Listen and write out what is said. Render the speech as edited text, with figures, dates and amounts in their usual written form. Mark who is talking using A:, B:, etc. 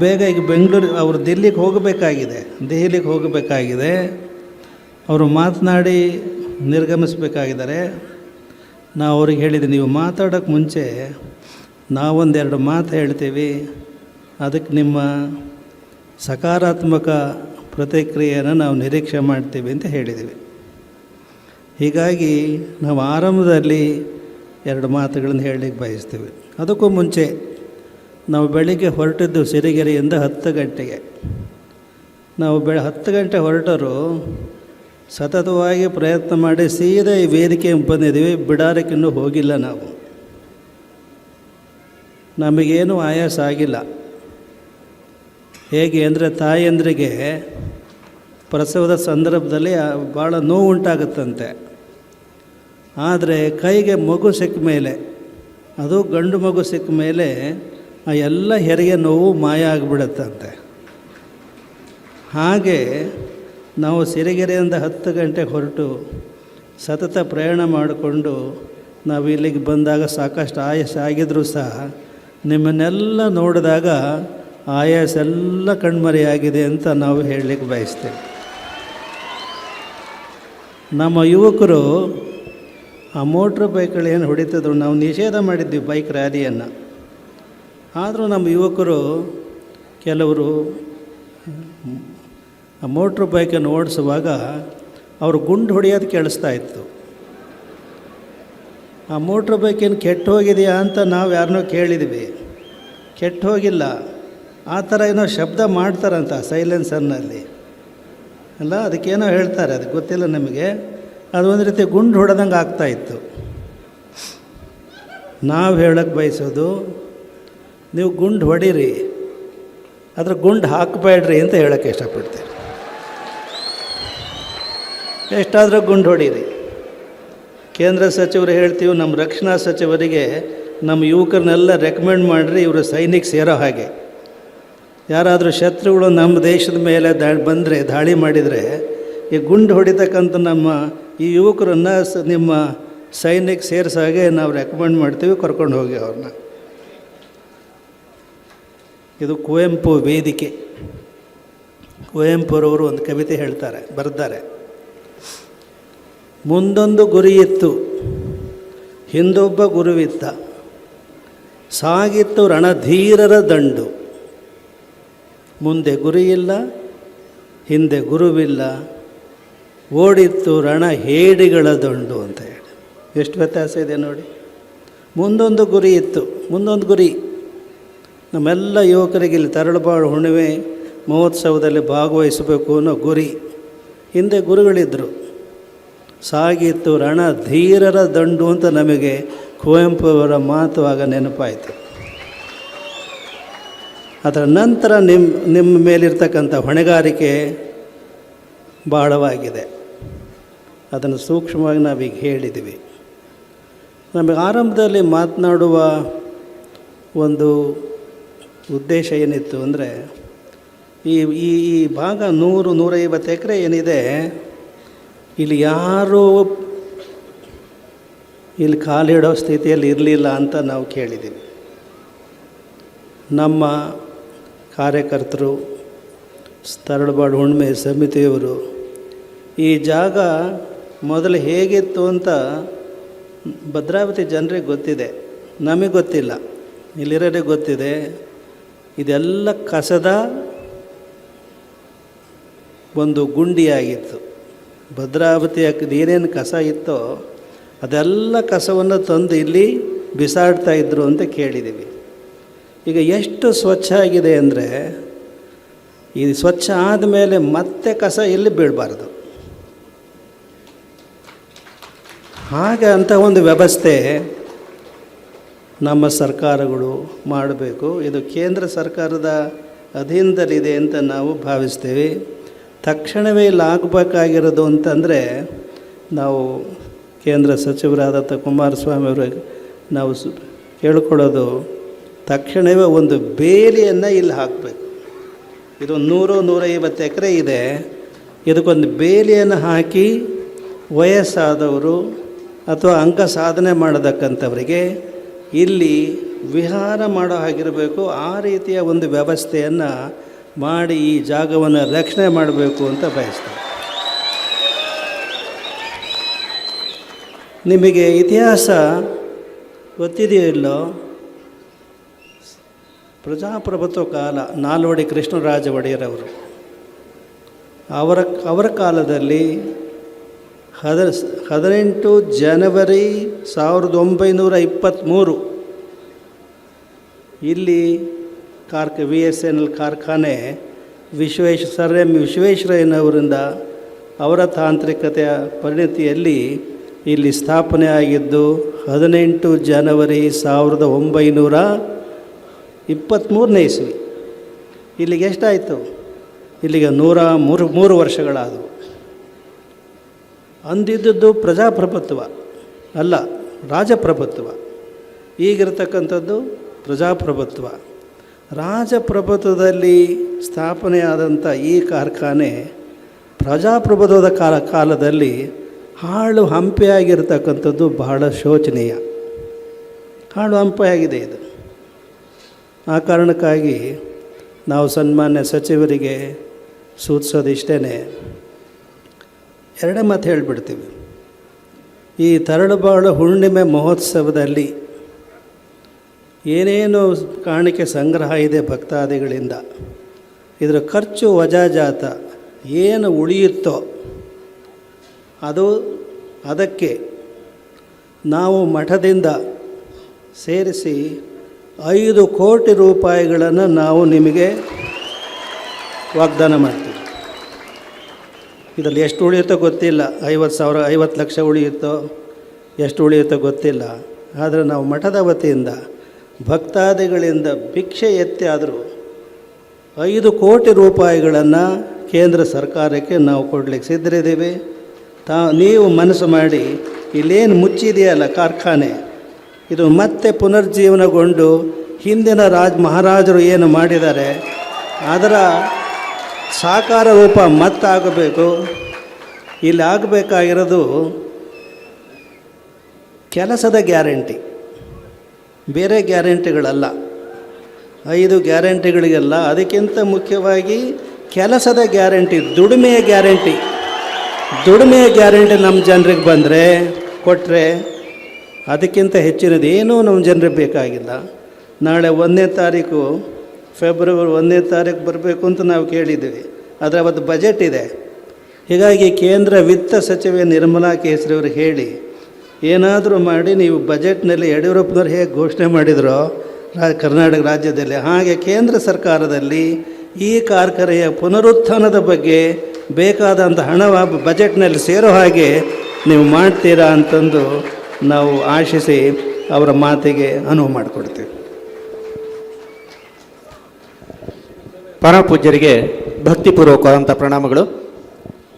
A: ಬೇಗ ಈಗ ಬೆಂಗಳೂರು ಅವರು ದೆಹಲಿಗೆ ಹೋಗಬೇಕಾಗಿದೆ. ಅವರು ಮಾತನಾಡಿ ನಿರ್ಗಮಿಸಬೇಕಾಗಿದ್ದಾರೆ. ನಾವು ಅವ್ರಿಗೆ ಹೇಳಿದ್ವಿ, ನೀವು ಮಾತಾಡೋಕ್ಕೆ ಮುಂಚೆ ನಾವೊಂದೆರಡು ಮಾತು ಹೇಳ್ತೀವಿ, ಅದಕ್ಕೆ ನಿಮ್ಮ ಸಕಾರಾತ್ಮಕ ಪ್ರತಿಕ್ರಿಯೆಯನ್ನು ನಾವು ನಿರೀಕ್ಷೆ ಮಾಡ್ತೀವಿ ಅಂತ ಹೇಳಿದ್ದೀವಿ. ಹೀಗಾಗಿ ನಾವು ಆರಂಭದಲ್ಲಿ ಎರಡು ಮಾತುಗಳನ್ನು ಹೇಳಲಿಕ್ಕೆ ಬಯಸ್ತೀವಿ. ಅದಕ್ಕೂ ಮುಂಚೆ ನಾವು ಬೆಳಿಗ್ಗೆ ಹೊರಟಿದ್ದು ಸಿರಿಗೆರೆಯಿಂದ 10 ಗಂಟೆಗೆ. ನಾವು 10 ಗಂಟೆ ಹೊರಟರು ಸತತವಾಗಿ ಪ್ರಯತ್ನ ಮಾಡಿ ಸೀದಾ ಈ ವೇದಿಕೆ ಬಂದಿದ್ದೀವಿ. ಬಿಡಾರಕ್ಕಿನ್ನೂ ಹೋಗಿಲ್ಲ. ನಮಗೇನು ಆಯಾಸ ಆಗಿಲ್ಲ. ಹೇಗೆ ಅಂದರೆ ತಾಯಂದ್ರಿಗೆ ಪ್ರಸವದ ಸಂದರ್ಭದಲ್ಲಿ ಭಾಳ ನೋವು ಉಂಟಾಗುತ್ತಂತೆ. ಆದರೆ ಕೈಗೆ ಮಗು ಸಿಕ್ಕ ಮೇಲೆ, ಅದು ಗಂಡು ಮಗು ಸಿಕ್ಕ ಮೇಲೆ ಆ ಎಲ್ಲ ಹೆರಿಗೆ ನೋವು ಮಾಯ ಆಗಿಬಿಡುತ್ತಂತೆ. ಹಾಗೆ ನಾವು ಸಿರಿಗೆರೆಯಿಂದ 10 ಗಂಟೆಗೆ ಹೊರಟು ಸತತ ಪ್ರಯಾಣ ಮಾಡಿಕೊಂಡು ನಾವು ಇಲ್ಲಿಗೆ ಬಂದಾಗ ಸಾಕಷ್ಟು ಆಯಾಸ ಆಗಿದ್ರೂ ಸಹ ನಿಮ್ಮನ್ನೆಲ್ಲ ನೋಡಿದಾಗ ಆಯಾಸ ಎಲ್ಲ ಕಣ್ಮರೆಯಾಗಿದೆ ಅಂತ ನಾವು ಹೇಳಲಿಕ್ಕೆ ಬಯಸ್ತೇವೆ. ನಮ್ಮ ಯುವಕರು ಆ ಮೋಟ್ರ್ ಬೈಕ್ಗಳೇನು ಹೊಡಿತಿದ್ರು, ನಾವು ನಿಷೇಧ ಮಾಡಿದ್ವಿ ಬೈಕ್ ರ್ಯಾಲಿಯನ್ನು. ಆದರೂ ನಮ್ಮ ಯುವಕರು ಕೆಲವರು ಆ ಮೋಟ್ರ್ ಬೈಕನ್ನು ಓಡಿಸುವಾಗ ಅವರು ಗುಂಡು ಹೊಡೆಯೋದು ಕೇಳಿಸ್ತಾ ಇತ್ತು. ಆ ಮೋಟ್ರ್ ಬೈಕೇನು ಕೆಟ್ಟು ಹೋಗಿದೆಯಾ ಅಂತ ನಾವು ಯಾರನ್ನೋ ಕೇಳಿದ್ವಿ. ಕೆಟ್ಟು ಹೋಗಿಲ್ಲ. ಆ ಥರ ಏನೋ ಶಬ್ದ ಮಾಡ್ತಾರಂತ ಸೈಲೆನ್ಸರ್ನಲ್ಲಿ ಅಲ್ಲ, ಅದಕ್ಕೇನೋ ಹೇಳ್ತಾರೆ, ಅದಕ್ಕೆ ಗೊತ್ತಿಲ್ಲ ನಮಗೆ. ಅದು ಒಂದು ರೀತಿ ಗುಂಡು ಹೊಡೆದಂಗೆ ಆಗ್ತಾಯಿತ್ತು. ನಾವು ಹೇಳೋಕ್ಕೆ ಬಯಸೋದು, ನೀವು ಗುಂಡು ಹೊಡೀರಿ, ಅದ್ರ ಗುಂಡು ಹಾಕಬೇಡ್ರಿ ಅಂತ ಹೇಳೋಕ್ಕೆ ಇಷ್ಟಪಡ್ತೀವಿ. ಎಷ್ಟಾದರೂ ಗುಂಡು ಹೊಡೀರಿ. ಕೇಂದ್ರ ಸಚಿವರು ಹೇಳ್ತೀವಿ, ನಮ್ಮ ರಕ್ಷಣಾ ಸಚಿವರಿಗೆ ನಮ್ಮ ಯುವಕರನ್ನೆಲ್ಲ ರೆಕಮೆಂಡ್ ಮಾಡಿರಿ, ಇವರು ಸೈನಿಕ ಸೇರೋ ಹಾಗೆ. ಯಾರಾದರೂ ಶತ್ರುಗಳು ನಮ್ಮ ದೇಶದ ಮೇಲೆ ಬಂದರೆ, ದಾಳಿ ಮಾಡಿದರೆ, ಈ ಗುಂಡು ಹೊಡಿತಕ್ಕಂಥ ನಮ್ಮ ಈ ಯುವಕರನ್ನು ನಿಮ್ಮ ಸೈನ್ಯಕ್ಕೆ ಸೇರಿಸೋ ಹಾಗೆ ನಾವು ರೆಕಮೆಂಡ್ ಮಾಡ್ತೀವಿ, ಕರ್ಕೊಂಡು ಹೋಗಿ ಅವ್ರನ್ನ. ಇದು ಕುವೆಂಪು ವೇದಿಕೆ. ಕುವೆಂಪುರವರು ಒಂದು ಕವಿತೆ ಬರೆದ್ದಾರೆ. ಮುಂದೊಂದು ಗುರಿಯಿತ್ತು, ಹಿಂದೊಬ್ಬ ಗುರುವಿತ್ತ, ಸಾಗಿತ್ತು ರಣಧೀರರ ದಂಡು. ಮುಂದೆ ಗುರಿಯಿಲ್ಲ, ಹಿಂದೆ ಗುರುವಿಲ್ಲ, ಓಡಿತ್ತು ರಣ ಹೇಡಿಗಳ ದಂಡು ಅಂತ ಹೇಳಿ. ಎಷ್ಟು ವ್ಯತ್ಯಾಸ ಇದೆ ನೋಡಿ. ಮುಂದೊಂದು ಗುರಿ ಇತ್ತು, ಮುಂದೊಂದು ಗುರಿ. ನಮ್ಮೆಲ್ಲ ಯುವಕರಿಗೆ ಇಲ್ಲಿ ತರಳಬಾಳು ಹುಣ್ಣಿಮೆ ಮಹೋತ್ಸವದಲ್ಲಿ ಭಾಗವಹಿಸಬೇಕು ಅನ್ನೋ ಗುರಿ. ಹಿಂದೆ ಗುರುಗಳಿದ್ದರು. ಸಾಗಿತ್ತು ರಣ ಧೀರರ ದಂಡು ಅಂತ ನಮಗೆ ಕುವೆಂಪು ಅವರ ಮಾತು ಆಗ ನೆನಪಾಯಿತು. ಅದರ ನಂತರ ನಿಮ್ಮ ಮೇಲಿರ್ತಕ್ಕಂಥ ಹೊಣೆಗಾರಿಕೆ ಬಹಳವಾಗಿದೆ. ಅದನ್ನು ಸೂಕ್ಷ್ಮವಾಗಿ ನಾವೀಗ ಹೇಳಿದ್ದೀವಿ. ನಮಗೆ ಆರಂಭದಲ್ಲಿ ಮಾತನಾಡುವ ಒಂದು ಉದ್ದೇಶ ಏನಿತ್ತು ಅಂದರೆ, ಈ ಈ ಈ ಭಾಗ 100-150 ಎಕರೆ ಏನಿದೆ, ಇಲ್ಲಿ ಯಾರೂ ಇಲ್ಲಿ ಕಾಲಿಡೋ ಸ್ಥಿತಿಯಲ್ಲಿ ಇರಲಿಲ್ಲ ಅಂತ ನಾವು ಕೇಳಿದ್ದೀವಿ. ನಮ್ಮ ಕಾರ್ಯಕರ್ತರು, ತರಳಬಾಳು ಹುಣ್ಣಿಮೆ ಸಮಿತಿಯವರು ಈ ಜಾಗ ಮೊದಲು ಹೇಗಿತ್ತು ಅಂತ ಭದ್ರಾವತಿ ಜನರಿಗೆ ಗೊತ್ತಿದೆ, ನಮಗೆ ಗೊತ್ತಿಲ್ಲ, ಇಲ್ಲಿರೋರಿಗೆ ಗೊತ್ತಿದೆ. ಇದೆಲ್ಲ ಕಸದ ಒಂದು ಗುಂಡಿಯಾಗಿತ್ತು. ಭದ್ರಾವತಿಯ ಏನೇನು ಕಸ ಇತ್ತೋ ಅದೆಲ್ಲ ಕಸವನ್ನು ತಂದು ಇಲ್ಲಿ ಬಿಸಾಡ್ತಾಯಿದ್ರು ಅಂತ ಕೇಳಿದ್ದೀವಿ. ಈಗ ಎಷ್ಟು ಸ್ವಚ್ಛ ಆಗಿದೆ ಅಂದರೆ, ಈ ಸ್ವಚ್ಛ ಆದಮೇಲೆ ಮತ್ತೆ ಕಸ ಎಲ್ಲಿ ಬೀಳಬಾರ್ದು. ಹಾಗೆ ಅಂಥ ಒಂದು ವ್ಯವಸ್ಥೆ ನಮ್ಮ ಸರ್ಕಾರಗಳು ಮಾಡಬೇಕು. ಇದು ಕೇಂದ್ರ ಸರ್ಕಾರದ ಅಧೀನದಲ್ಲಿದೆ ಅಂತ ನಾವು ಭಾವಿಸ್ತೇವೆ. ತಕ್ಷಣವೇ ಇಲ್ಲಿ ಆಗಬೇಕಾಗಿರೋದು ಅಂತಂದರೆ, ನಾವು ಕೇಂದ್ರ ಸಚಿವರಾದಂಥ ಕುಮಾರಸ್ವಾಮಿ ಅವರಿಗೆ ನಾವು ಕೇಳ್ಕೊಳ್ಳೋದು, ತಕ್ಷಣವೇ ಒಂದು ಬೇಲಿಯನ್ನು ಇಲ್ಲಿ ಹಾಕಬೇಕು. ಇದು 100-150 ಎಕರೆ ಇದೆ. ಇದಕ್ಕೊಂದು ಬೇಲಿಯನ್ನು ಹಾಕಿ ವಯಸ್ಸಾದವರು ಅಥವಾ ಅಂಗ ಸಾಧನೆ ಮಾಡತಕ್ಕಂಥವರಿಗೆ ಇಲ್ಲಿ ವಿಹಾರ ಮಾಡೋ ಹಾಗಿರಬೇಕು. ಆ ರೀತಿಯ ಒಂದು ವ್ಯವಸ್ಥೆಯನ್ನು ಮಾಡಿ ಈ ಜಾಗವನ್ನು ರಕ್ಷಣೆ ಮಾಡಬೇಕು ಅಂತ ಬಯಸ್ತಾರೆ. ನಿಮಗೆ ಇತಿಹಾಸ ಗೊತ್ತಿದೆಯೋ ಇಲ್ಲೋ, ಪ್ರಜಾಪ್ರಭುತ್ವ ಕಾಲ, ನಾಲ್ವಡಿ ಕೃಷ್ಣರಾಜ ಒಡೆಯರವರು ಅವರ ಕಾಲದಲ್ಲಿ 18 ಜನವರಿ 1923 ಇಲ್ಲಿ VSNL ಕಾರ್ಖಾನೆ ಸರ್ ಎಂ ವಿಶ್ವೇಶ್ವರಯ್ಯನವರಿಂದ ಅವರ ತಾಂತ್ರಿಕತೆಯ ಪರಿಣತಿಯಲ್ಲಿ ಇಲ್ಲಿ ಸ್ಥಾಪನೆ ಆಗಿದ್ದು 18 ಜನವರಿ 1923ನೇ ಇಸ್ವಿ. ಇಲ್ಲಿಗೆ ಎಷ್ಟಾಯಿತು? ಇಲ್ಲಿಗೆ 103 ವರ್ಷಗಳಾದವು. ಅಂದಿದ್ದದ್ದು ಪ್ರಜಾಪ್ರಭುತ್ವ ಅಲ್ಲ, ರಾಜಪ್ರಭುತ್ವ. ಈಗಿರತಕ್ಕಂಥದ್ದು ಪ್ರಜಾಪ್ರಭುತ್ವ. ರಾಜಪ್ರಭುತ್ವದಲ್ಲಿ ಸ್ಥಾಪನೆಯಾದಂಥ ಈ ಕಾರ್ಖಾನೆ ಪ್ರಜಾಪ್ರಭುತ್ವದ ಕಾಲದಲ್ಲಿ ಹಾಳು ಹಂಪೆಯಾಗಿರ್ತಕ್ಕಂಥದ್ದು ಬಹಳ ಶೋಚನೀಯ. ಹಾಳು ಹಂಪೆಯಾಗಿದೆ ಇದು. ಆ ಕಾರಣಕ್ಕಾಗಿ ನಾವು ಸನ್ಮಾನ್ಯ ಸಚಿವರಿಗೆ ಸೂಚಿಸೋದಿಷ್ಟೇ, ಎರಡೇ ಮಾತು ಹೇಳಿಬಿಡ್ತೀವಿ. ಈ ತರಳುಬಾಳು ಹುಣ್ಣಿಮೆ ಮಹೋತ್ಸವದಲ್ಲಿ ಏನೇನು ಕಾಣಿಕೆ ಸಂಗ್ರಹ ಇದೆ ಭಕ್ತಾದಿಗಳಿಂದ, ಇದರ ಖರ್ಚು ವಜಾಜಾತ ಏನು ಉಳಿಯುತ್ತೋ ಅದಕ್ಕೆ ನಾವು ಮಠದಿಂದ ಸೇರಿಸಿ 5 ಕೋಟಿ ರೂಪಾಯಿಗಳನ್ನು ನಾವು ನಿಮಗೆ ವಾಗ್ದಾನ ಮಾಡ್ತೀವಿ. ಇದರಲ್ಲಿ ಎಷ್ಟು ಉಳಿಯುತ್ತೋ ಗೊತ್ತಿಲ್ಲ, 50 ಲಕ್ಷ ಉಳಿಯುತ್ತೋ ಎಷ್ಟು ಉಳಿಯುತ್ತೋ ಗೊತ್ತಿಲ್ಲ. ಆದರೆ ನಾವು ಮಠದ ವತಿಯಿಂದ ಭಕ್ತಾದಿಗಳಿಂದ ಭಿಕ್ಷೆ ಎತ್ತಿ ಆದರೂ 5 ಕೋಟಿ ರೂಪಾಯಿಗಳನ್ನು ಕೇಂದ್ರ ಸರ್ಕಾರಕ್ಕೆ ನಾವು ಕೊಡಲಿಕ್ಕೆ ಸಿದ್ಧರಿದ್ದೀವಿ. ನೀವು ಮನಸ್ಸು ಮಾಡಿ ಇಲ್ಲೇನು ಮುಚ್ಚಿದೆಯಲ್ಲ ಕಾರ್ಖಾನೆ, ಇದು ಮತ್ತೆ ಪುನರ್ಜೀವನಗೊಂಡು ಹಿಂದಿನ ಮಹಾರಾಜರು ಏನು ಮಾಡಿದ್ದಾರೆ ಅದರ ಸಾಕಾರ ರೂಪ ಮತ್ತಾಗಬೇಕು. ಇಲ್ಲಿ ಆಗಬೇಕಾಗಿರೋದು ಕೆಲಸದ ಗ್ಯಾರಂಟಿ, ಬೇರೆ ಗ್ಯಾರಂಟಿಗಳಲ್ಲ. 5 ಗ್ಯಾರಂಟಿಗಳಿಗೆಲ್ಲ ಅದಕ್ಕಿಂತ ಮುಖ್ಯವಾಗಿ ಕೆಲಸದ ಗ್ಯಾರಂಟಿ, ದುಡಿಮೆಯ ಗ್ಯಾರಂಟಿ ನಮ್ಮ ಜನರಿಗೆ ಬಂದರೆ ಕೊಟ್ಟರೆ ಅದಕ್ಕಿಂತ ಹೆಚ್ಚಿನದು ಏನೂ ನಮ್ಮ ಜನರಿಗೆ ಬೇಕಾಗಿಲ್ಲ. ನಾಳೆ 1ನೇ ತಾರೀಕು ಫೆಬ್ರವರಿ 1ನೇ ತಾರೀಕು ಬರಬೇಕು ಅಂತ ನಾವು ಕೇಳಿದ್ದೀವಿ, ಆದರೆ ಅವತ್ತು ಬಜೆಟ್ ಇದೆ. ಹೀಗಾಗಿ ಕೇಂದ್ರ ವಿತ್ತ ಸಚಿವೆ ನಿರ್ಮಲಾ ಕೇಸರಿಯವರು ಹೇಳಿ ಏನಾದರೂ ಮಾಡಿ ನೀವು ಬಜೆಟ್ನಲ್ಲಿ ಯಡಿಯೂರಪ್ಪನವ್ರು ಹೇಗೆ ಘೋಷಣೆ ಮಾಡಿದರೋ ಕರ್ನಾಟಕ ರಾಜ್ಯದಲ್ಲಿ, ಹಾಗೆ ಕೇಂದ್ರ ಸರ್ಕಾರದಲ್ಲಿ ಈ ಕಾರ್ಖಾನೆಯ ಪುನರುತ್ಥಾನದ ಬಗ್ಗೆ ಬೇಕಾದಂಥ ಹಣ ಬಜೆಟ್ನಲ್ಲಿ ಸೇರೋ ಹಾಗೆ ನೀವು ಮಾಡ್ತೀರಾ ಅಂತಂದು ನಾವು ಆಶಿಸಿ ಅವರ ಮಾತಿಗೆ ಅನುವು ಮಾಡಿಕೊಡ್ತೀವಿ.
B: ಪರಮ ಪೂಜ್ಯರಿಗೆ ಭಕ್ತಿಪೂರ್ವಕವಾದಂಥ ಪ್ರಣಾಮಗಳು.